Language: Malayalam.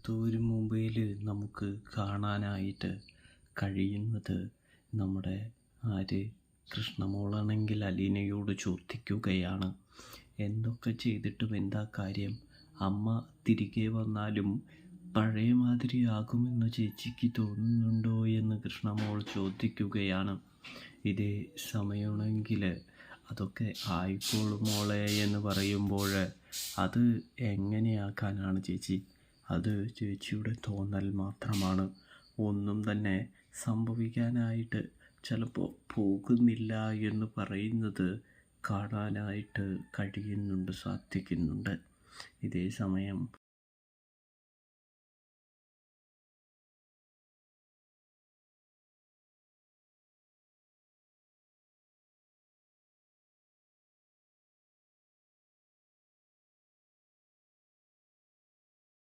ഏതോ ഒരു മൊബൈൽ നമുക്ക് കാണാനായിട്ട് കഴിയുന്നത് നമ്മുടെ കൃഷ്ണമോളാണെങ്കിൽ അലീനയോട് ചോദിക്കുകയാണ്. എന്തൊക്കെ ചെയ്തിട്ടും എന്താ കാര്യം? അമ്മ തിരികെ വന്നാലും പഴയ മാതിരി ആകുമെന്ന് ചേച്ചിക്ക് തോന്നുന്നുണ്ടോ എന്ന് കൃഷ്ണമോൾ ചോദിക്കുകയാണ്. ഇതേ സമയമാണെങ്കിൽ അതൊക്കെ ആയിക്കോളും മോളെ എന്ന് പറയുമ്പോൾ അത് എങ്ങനെയാക്കാനാണ് ചേച്ചി? അത് ചേച്ചിയുടെ തോന്നൽ മാത്രമാണ്. ഒന്നും തന്നെ സംഭവിക്കാനായിട്ട് ചിലപ്പോൾ പോകുന്നില്ല എന്ന് പറയുന്നത് കാണാനായിട്ട് സാധിക്കുന്നുണ്ട്. ഇതേ സമയം